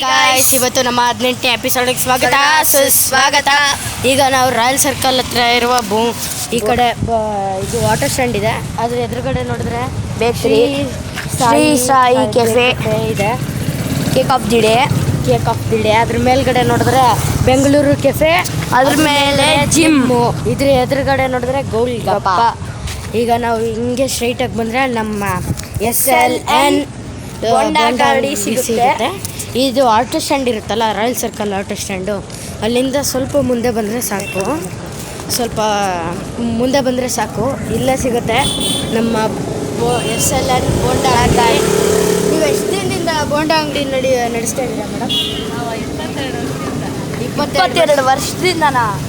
Guys, ಇವತ್ತು ನಮ್ಮ 18ನೇ ಎಪಿಸೋಡ್ಗೆ ಸ್ವಾಗತ ಸುಸ್ವಾಗತ. ಈಗ ನಾವು ರಾಯಲ್ ಸರ್ಕಲ್ ಹತ್ರ ಇರುವ ಈ ಕಡೆ ಇದು ವಾಟರ್ ಸ್ಟ್ಯಾಂಡ್ ಇದೆ. ಅದ್ರ ಎದುರುಗಡೆ ನೋಡಿದ್ರೆ ಶ್ರೀ ಸಾಯಿ ಕೆಫೆ ಇದೆ. ಕೇಕ್ ಆಫ್ ದಿ ಡೇ ಅದ್ರ ಮೇಲ್ಗಡೆ ನೋಡಿದ್ರೆ ಬೆಂಗಳೂರು ಕೆಫೆ, ಅದ್ರ ಮೇಲೆ ಜಿಮ್ಮು, ಇದ್ರ ಎದುರುಗಡೆ ನೋಡಿದ್ರೆ ಗೋಲ್ಗಪ್ಪ. ಈಗ ನಾವು ಹಿಂಗೆ ಸ್ಟ್ರೈಟಾಗಿ ಬಂದರೆ ನಮ್ಮ SLN ಬೋಂಡಾ ಗಾಡಿ ಸಿಗುತ್ತೆ. ಇದು ಆಟೋ ಸ್ಟ್ಯಾಂಡ್ ಇರುತ್ತಲ್ಲ, ರಾಯಲ್ ಸರ್ಕಲ್ ಆಟೋ ಸ್ಟ್ಯಾಂಡು, ಅಲ್ಲಿಂದ ಸ್ವಲ್ಪ ಮುಂದೆ ಬಂದರೆ ಸಾಕು, ಇಲ್ಲೇ ಸಿಗುತ್ತೆ ನಮ್ಮ SLN ಬೋಂಡಾ ಅಂಗಡಿ. ನೀವು ಎಷ್ಟು ದಿನದಿಂದ ಬೋಂಡಾ ಅಂಗಡಿ ನಡೆಸ್ತಾ ಇದ್ದೀರಾ ಮೇಡಮ್? 22 ವರ್ಷದಿಂದ.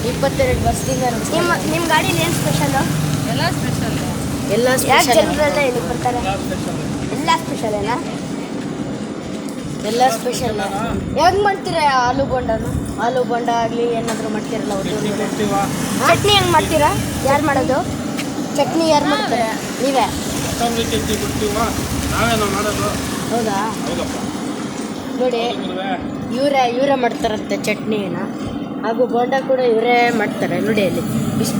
22 ವರ್ಷದಿಂದ. ನಿಮ್ಮ ಗಾಡೀಲಿ ಏನು ಸ್ಪೆಷಲ್? ಎಲ್ಲ ಯಾಕೆ ಸ್ಪೆಷಲ್. ಜನರೆಲ್ಲ ಇಲ್ಲಿ ಬರ್ತಾರೆ? ಎಲ್ಲ ಸ್ಪೆಷಲೇನಾ? ಎಲ್ಲ ಸ್ಪೆಷಲ್. ಹೆಂಗೆ ಮಾಡ್ತೀರಾ ಆಲೂ ಬೋಂಡ ಆಗಲಿ ಏನಾದರೂ ಮಾಡ್ತೀರಲ್ಲ? ಚಟ್ನಿ ಹೆಂಗೆ ಮಾಡ್ತೀರಾ? ಯಾರು ಮಾಡೋದು? ಚಟ್ನಿ ಯಾರು ಮಾಡ್ತಾರೆ? ನೀವೇ? ಹೌದಾ? ನೋಡಿ, ಇವರೇ ಮಾಡ್ತಾರಂತೆ ಚಟ್ನಿನ, ಹಾಗೂ ಬೋಂಡ ಕೂಡ ಇವರೇ ಮಾಡ್ತಾರೆ. ನೋಡಿ ಅಲ್ಲಿ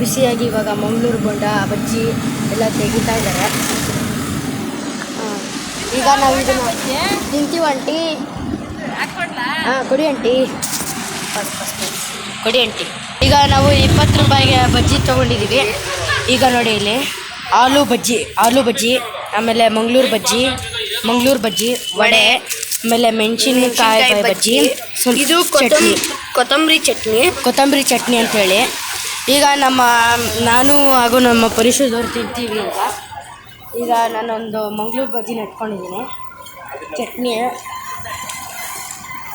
ಬಿಸಿಯಾಗಿ ಇವಾಗ ಮಂಗಳೂರು ಬೋಂಡ, ಬಜ್ಜಿ ಎಲ್ಲ ತೆಗಿತಾ ಇದ್ದಾರೆ. ಈಗ ನಾವು ಇದನ್ನು ತಿಂತೀವಿ ಆಂಟಿ. ಕೊಡಿ ಆಂಟಿ. ಕೊಡಿ ಆಂಟಿ. ಈಗ ನಾವು 20 ರೂಪಾಯಿಗೆ ಬಜ್ಜಿ ತೊಗೊಂಡಿದ್ದೀವಿ. ಈಗ ನೋಡಿ ಇಲ್ಲಿ ಆಲೂ ಬಜ್ಜಿ, ಆಮೇಲೆ ಮಂಗಳೂರು ಬಜ್ಜಿ, ವಡೆ, ಆಮೇಲೆ ಮೆಣಸಿನಕಾಯಿ ಬಜ್ಜಿ, ಇದು ಕೊತ್ತಂಬರಿ ಚಟ್ನಿ ಅಂತೇಳಿ. ಈಗ ನಾನು ಹಾಗೂ ನಮ್ಮ ಪರಿಸರದವ್ರು ತಿಂತೀವಿ. ಈಗ ನಾನೊಂದು ಮಂಗಳೂರು ಬಜ್ಜಿ ನೆಟ್ಕೊಂಡಿದ್ದೀನಿ. ಚಟ್ನಿ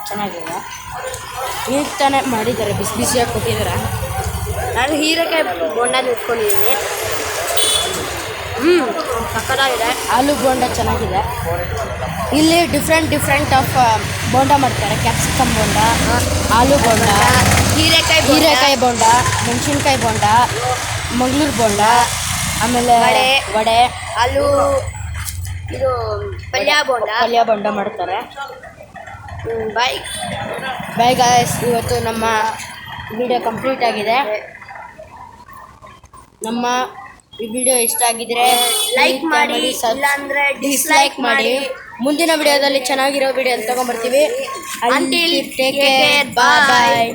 ಚೆನ್ನಾಗಿದೆ, ಈಗ ತಾನೇ ಮಾಡಿದ್ದಾರೆ, ಬಿಸಿಯಾಗಿ ಕೊಟ್ಟಿದ್ದಾರೆ. ನಾನು ಹೀರೆಕಾಯಿ ಬೋಂಡ ಇಟ್ಕೊಂಡಿದ್ದೀನಿ. ಸಕ್ಕತ್ತಾಗಿದೆ. ಆಲೂ ಬೋಂಡ ಚೆನ್ನಾಗಿದೆ. ಇಲ್ಲಿ ಡಿಫ್ರೆಂಟ್ ಆಫ್ ಬೋಂಡ ಮಾಡ್ತಾರೆ. ಕ್ಯಾಪ್ಸಿಕಮ್ ಬೋಂಡ, ಆಲೂ ಬೋಂಡ, ಹೀರೆಕಾಯಿ ಬೋಂಡ, ಮೆಣಸಿನ್ಕಾಯಿ ಬೋಂಡ, ಮಂಗಳೂರು ಬೋಂಡ, ಆಮೇಲೆ ವಡೆ, ಆಲೂ ಇದು ಪಲ್ಯ ಬೋಂಡ ಮಾಡ್ತಾರೆ. ಬಾಯ್ ಗಾಯ್ಸ್, ಇವತ್ತು ನಮ್ಮ ವಿಡಿಯೋ ಕಂಪ್ಲೀಟ್ ಆಗಿದೆ. ನಮ್ಮ ಈ ವಿಡಿಯೋ ಇಷ್ಟ ಆಗಿದ್ರೆ ಲೈಕ್ ಮಾಡಿ, ಇಲ್ಲಾಂದ್ರೆ ಡಿಸ್ಲೈಕ್ ಮಾಡಿ. ಮುಂದಿನ ವಿಡಿಯೋದಲ್ಲಿ ಚೆನ್ನಾಗಿರೋ ವಿಡಿಯೋ ತಗೊಂಡ್ಬರ್ತೀವಿ. Until ಟೇಕ್ ಕೇರ್, ಬಾಯ್.